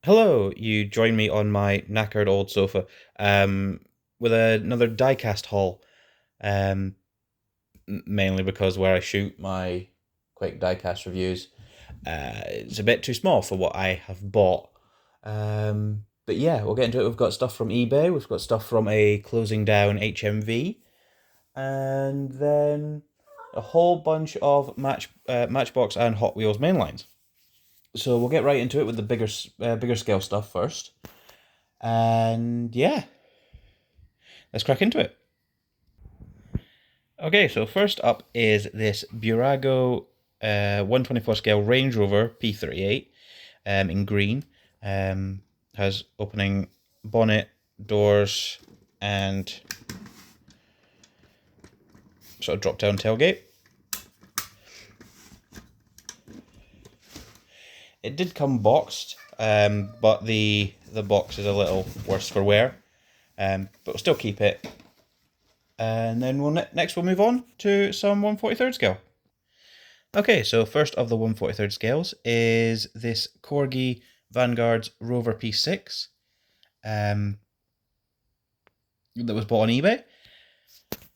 Hello, you join me on my knackered old sofa with another diecast haul. Um, Mainly because where I shoot my quick diecast reviews, it's a bit too small for what I have bought. But yeah, we'll get into it. We've got stuff from eBay, we've got stuff from a closing down HMV, and then a whole bunch of Matchbox and Hot Wheels mainlines. So we'll get right into it with the bigger scale stuff first. And yeah, let's crack into it. Okay, so first up is this Burago 124 scale Range Rover P38 in green. Has opening bonnet, doors, and sort of drop down tailgate. It did come boxed, but the box is a little worse for wear. But we'll still keep it. And then next we'll move on to some 1/43 scale. Okay, so first of the 1/43 scales is this Corgi Vanguard's Rover P6 that was bought on eBay.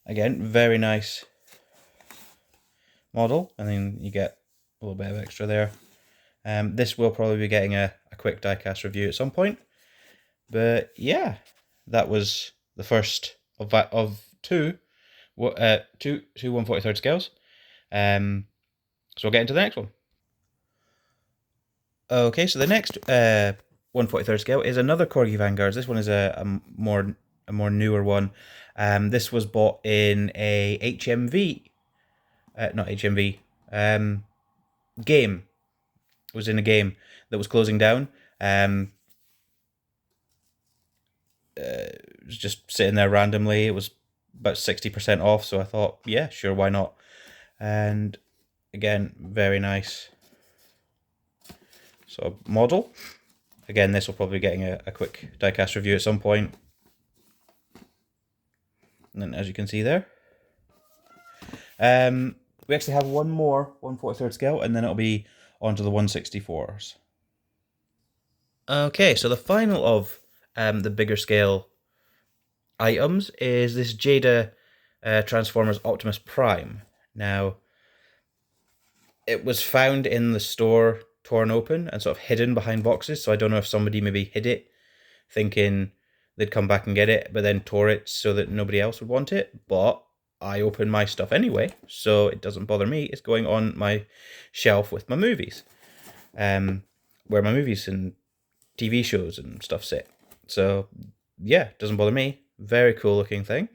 Again, very nice model, and then you get a little bit of extra there. This will probably be getting a quick diecast review at some point. But yeah, that was the first of two 1/43 scales. So we'll get into the next one. Okay, so the next 1/43 scale is another Corgi Vanguard. This one is a more newer one. This was bought in a HMV, not HMV, game. It was in a game that was closing down. It was just sitting there randomly. It was about 60% off, so I thought, yeah, sure, why not? And again, very nice sort of model. Again, this will probably be getting a quick diecast review at some point. And then, as you can see there, we actually have one more 1/43 scale, and then it'll be onto the 1/64s. Okay, so the final of the bigger scale items is this Jada Transformers Optimus Prime. Now, it was found in the store, torn open and sort of hidden behind boxes, so I don't know if somebody maybe hid it, thinking they'd come back and get it, but then tore it so that nobody else would want it. But I open my stuff anyway, so it doesn't bother me. It's going on my shelf with my movies, where my movies and TV shows and stuff sit. So yeah, doesn't bother me. Very cool looking thing,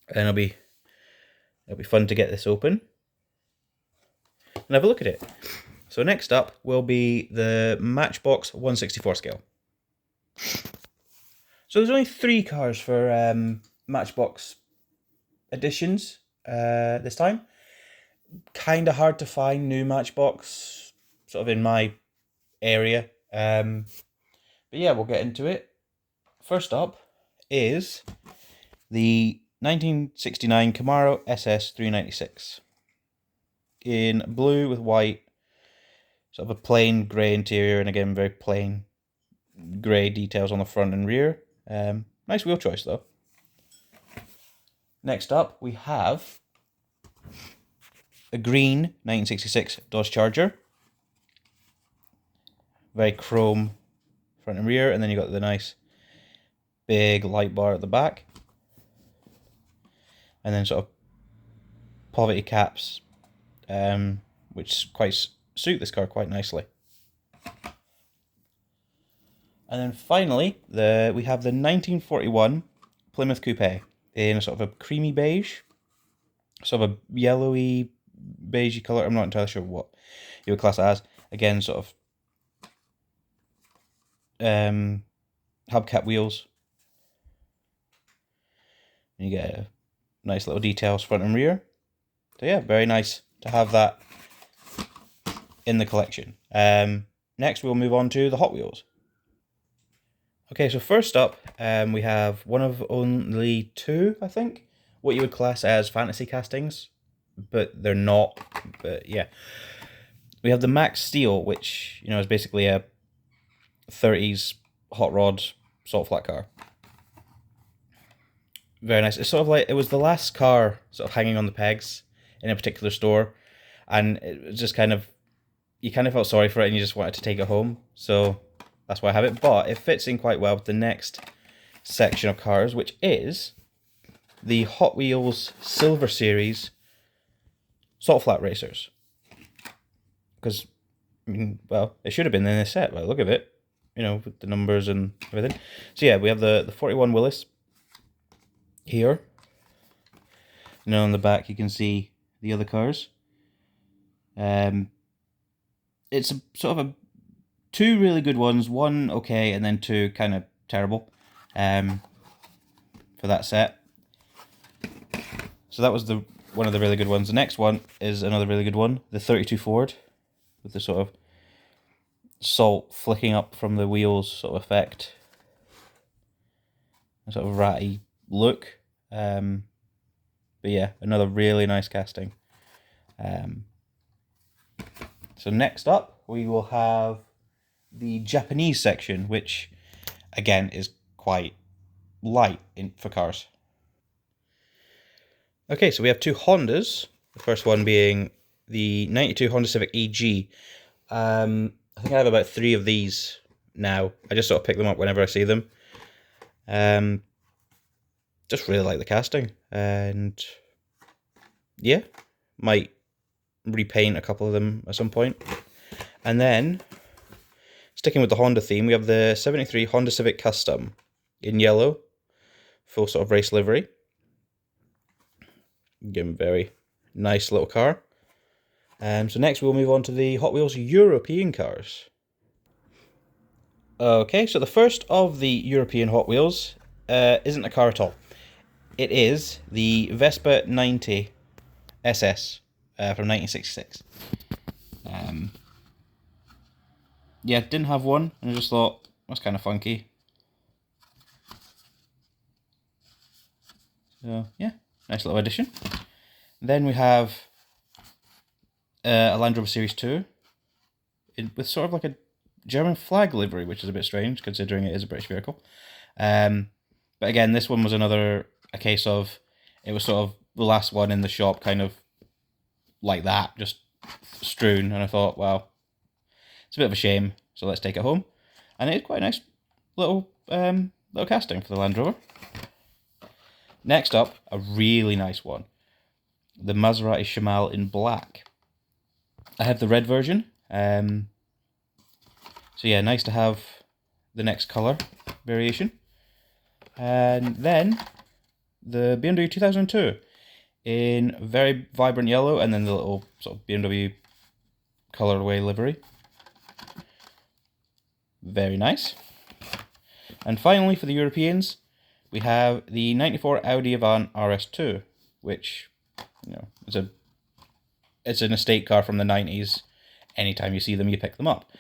and it'll be fun to get this open and have a look at it. So next up will be the Matchbox 1/64 scale. So there's only 3 cars for Matchbox editions this time. Kind of hard to find new Matchbox sort of in my area. But yeah, we'll get into it. First up is the 1969 Camaro SS 396 in blue with white, sort of a plain grey interior, and again very plain grey details on the front and rear. Nice wheel choice though. Next up we have a green 1966 Dodge Charger, very chrome front and rear, and then you got the nice big light bar at the back, and then sort of poverty caps, which quite suit this car quite nicely. And then finally, we have the 1941 Plymouth Coupe in a sort of a creamy beige, sort of a yellowy beigey colour. I'm not entirely sure what you would class it as. Again, sort of hubcap wheels. And you get nice little details front and rear. So yeah, very nice to have that in the collection. Next, we'll move on to the Hot Wheels. Okay, so first up, we have one of only 2, I think, what you would class as fantasy castings, but they're not. But yeah, we have the Max Steel, which is basically a 30s hot rod salt flat car. Very nice. It's sort of like, it was the last car sort of hanging on the pegs in a particular store, and it was just kind of, you kind of felt sorry for it and you just wanted to take it home. So that's why I have it. But it fits in quite well with the next section of cars, which is the Hot Wheels Silver Series Salt Flat Racers. Because, I mean, well, it should have been in this set by the look of it, you know, with the numbers and everything. So yeah, we have the 41 Willis here. And then on the back you can see the other cars. It's a sort of a two really good ones, one okay, and then two kind of terrible for that set. So that was the one of the really good ones. The next one is another really good one, the 32 Ford, with the sort of salt flicking up from the wheels sort of effect. A sort of ratty look. But yeah, another really nice casting. So next up, we will have the Japanese section, which again is quite light for cars. Okay, so we have two Hondas. The first one being the 92 Honda Civic EG. I think I have about 3 of these now. I just sort of pick them up whenever I see them. Just really like the casting, and yeah, might repaint a couple of them at some point. And then, sticking with the Honda theme, we have the 73 Honda Civic Custom in yellow, full sort of race livery. Again, very nice little car. So next we'll move on to the Hot Wheels European cars. Okay, so the first of the European Hot Wheels isn't a car at all. It is the Vespa 90 SS from 1966. Yeah, didn't have one, and I just thought, that's kind of funky. So, yeah, nice little addition. Then we have a Land Rover Series 2 with sort of like a German flag livery, which is a bit strange considering it is a British vehicle. But again, this one was a case of, it was sort of the last one in the shop, kind of like that, just strewn, and I thought, well, it's a bit of a shame, so let's take it home. And it is quite a nice little casting for the Land Rover. Next up, a really nice one, the Maserati Shamal in black. I have the red version, so yeah, nice to have the next colour variation. And then the BMW 2002 in very vibrant yellow, and then the little sort of BMW colorway livery. Very nice. And finally, for the Europeans, we have the 94 Audi Avant RS2, which, you know, it's an estate car from the 90s. Anytime you see them, you pick them up.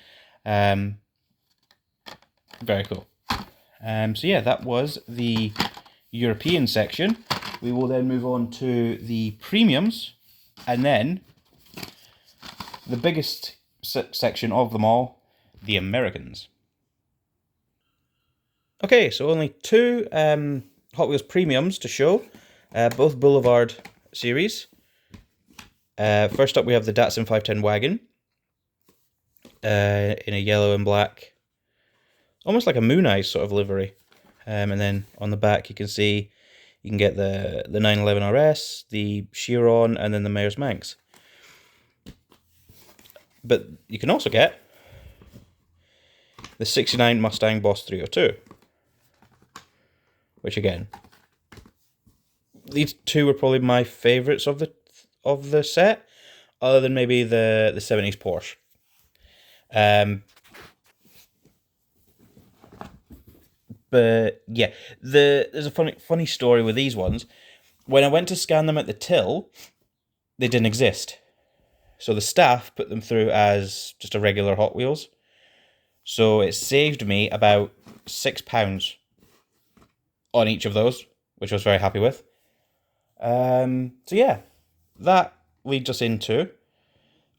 Very cool. So yeah, that was the European section. We will then move on to the premiums, and then the biggest section of them all, the Americans. Okay, so only 2 Hot Wheels premiums to show, both Boulevard series. First up, we have the Datsun 510 wagon in a yellow and black, almost like a Moon Eyes sort of livery. And then on the back, you can see you can get the 911 RS, the Chiron, and then the Mayor's Manx. But you can also get the 69 Mustang Boss 302, which again, these 2 were probably my favourites of the set, other than maybe the 70s Porsche. But yeah, there's a funny story with these ones. When I went to scan them at the till, they didn't exist. So the staff put them through as just a regular Hot Wheels. So it saved me about £6 on each of those, which I was very happy with. So yeah, that leads us into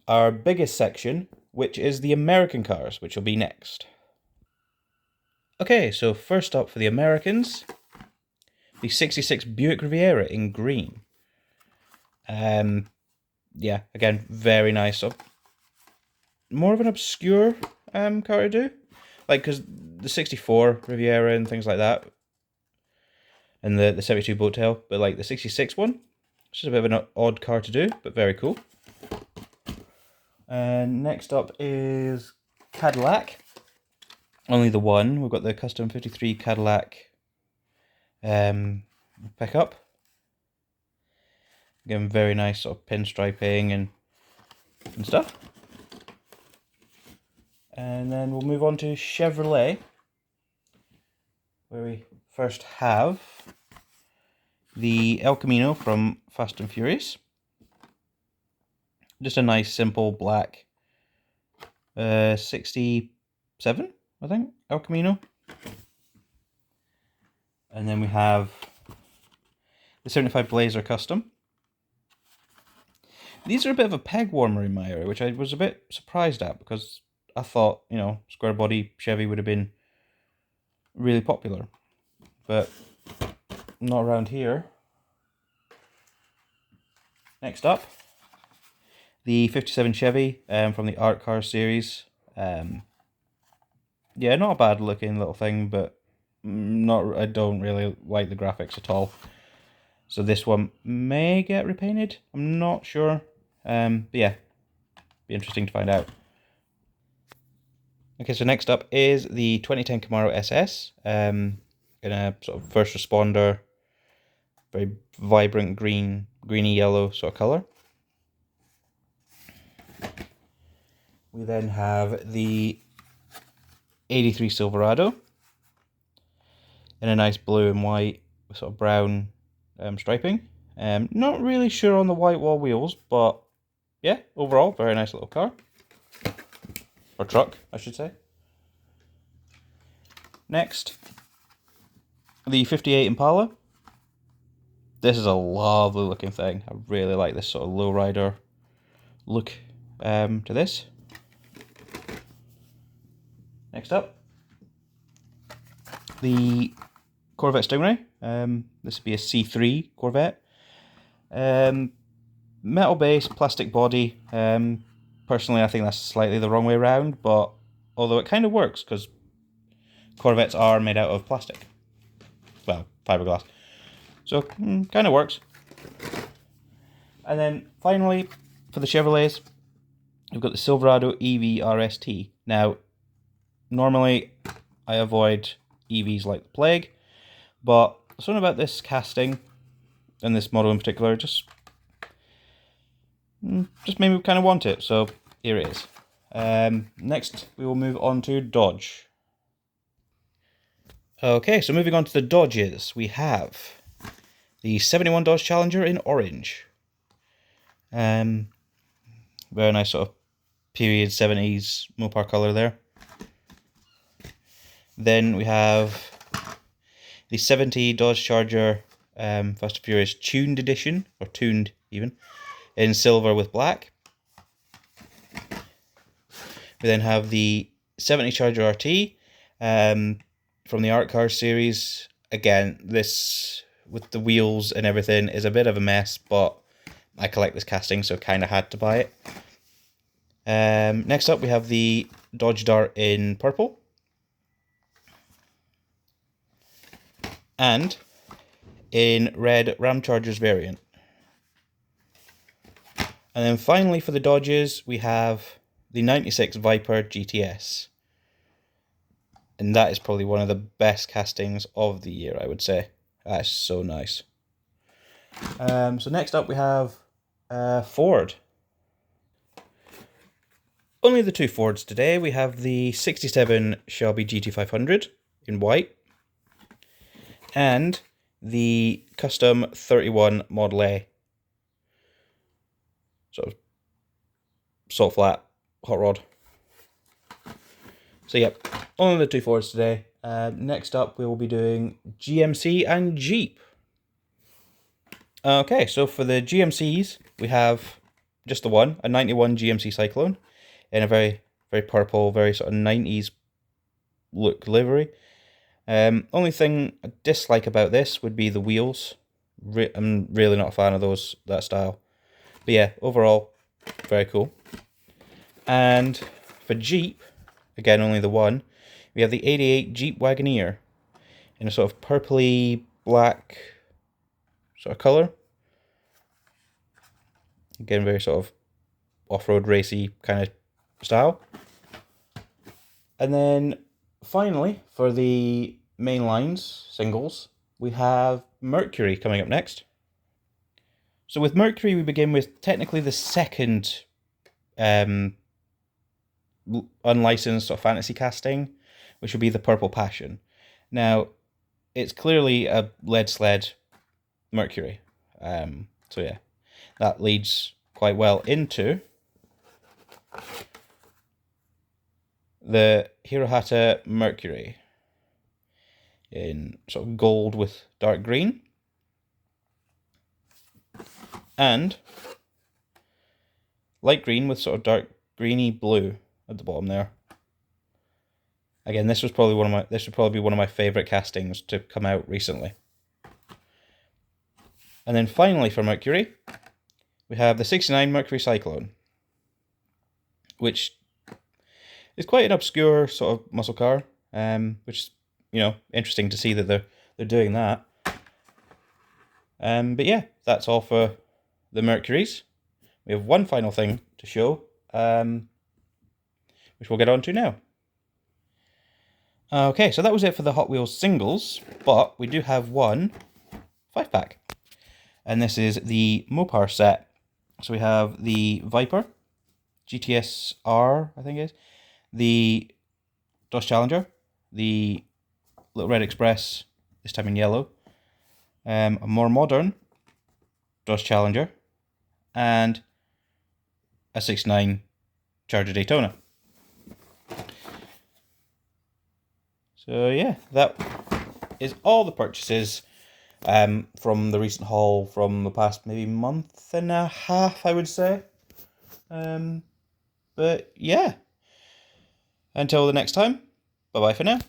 our biggest section, which is the American cars, which will be next. Okay, so first up for the Americans, the 66 Buick Riviera in green. Yeah, again, very nice. So more of an obscure car to do. Like, because the 64 Riviera and things like that, and the 72 boat tail, but like the 66 one, it's just a bit of an odd car to do, but very cool. And next up is Cadillac. Only the one. We've got the custom 53 Cadillac pickup. Again, very nice sort of pinstriping and stuff. And then we'll move on to Chevrolet, where we first have the El Camino from Fast and Furious. Just a nice, simple black 67, I think, El Camino. And then we have the 75 Blazer Custom. These are a bit of a peg warmer in my area, which I was a bit surprised at, because I thought, you know, square body Chevy would have been really popular. But not around here. Next up, the 57 Chevy from the Art Car series. Yeah, not a bad looking little thing, but I don't really like the graphics at all. So this one may get repainted. I'm not sure. But yeah, be interesting to find out. Okay, so next up is the 2010 Camaro SS. In a sort of first responder, very vibrant greeny yellow sort of color. We then have the 83 Silverado in a nice blue and white with sort of brown striping. Not really sure on the white wall wheels, but yeah, overall, very nice little car. Or truck, I should say. Next, the 58 Impala. This is a lovely looking thing. I really like this sort of lowrider look to this. Next up, the Corvette Stingray. This would be a C3 Corvette. Metal base, plastic body. Personally, I think that's slightly the wrong way around, but although it kind of works, because Corvettes are made out of plastic. Well, fiberglass. So, kind of works. And then, finally, for the Chevrolets, we've got the Silverado EV RST. Now, normally, I avoid EVs like the plague, but something about this casting, and this model in particular, just made me kind of want it, so here it is. Next, we will move on to Dodge. Okay, so moving on to the Dodges, we have the 71 Dodge Challenger in orange. Very nice sort of period 70s Mopar colour there. Then we have the 70 Dodge Charger Fast and Furious Tuned Edition, or Tuned even, in silver with black. We then have the 70 Charger RT from the Art Car series. Again, this with the wheels and everything is a bit of a mess, but I collect this casting, so kind of had to buy it. Next up, we have the Dodge Dart in purple. And in red Ramchargers variant. And then finally for the Dodges, we have the 96 Viper GTS. And that is probably one of the best castings of the year, I would say. That's so nice. So next up we have Ford. Only the two Fords today. We have the 67 Shelby GT500 in white. And the custom 31 Model A. Sort of salt flat hot rod. So yep, only the two Fords today. Next up we will be doing GMC and Jeep. Okay, so for the GMCs we have just the one, a 91 GMC Cyclone in a very, very purple, very sort of 90s look livery. Only thing I dislike about this would be the wheels. I'm really not a fan of that style. But yeah, overall, very cool. And for Jeep, again, only the one, we have the 88 Jeep Wagoneer in a sort of purpley black sort of colour. Again, very sort of off-road racy kind of style. And then finally, for the main lines, singles, we have Mercury coming up next. So with Mercury, we begin with technically the second unlicensed sort of fantasy casting, which would be the Purple Passion. Now, it's clearly a lead sled Mercury. So yeah, that leads quite well into the Hirohata Mercury in sort of gold with dark green, and light green with sort of dark greeny blue at the bottom there. Again, this would probably be one of my favorite castings to come out recently. And then finally for Mercury, we have the 69 Mercury Cyclone, which is quite an obscure sort of muscle car, which is, you know, interesting to see that they're doing that. But yeah, that's all for the Mercuries. We have one final thing to show, which we'll get on to now. Okay, so that was it for the Hot Wheels singles, but we do have one 5-pack. And this is the Mopar set. So we have the Viper, GTS R, I think it is, the Dodge Challenger, the Little Red Express, this time in yellow, a more modern Dodge Challenger, and a 69 Charger Daytona. So yeah, that is all the purchases from the recent haul from the past maybe month and a half, I would say. But yeah, until the next time, bye bye for now.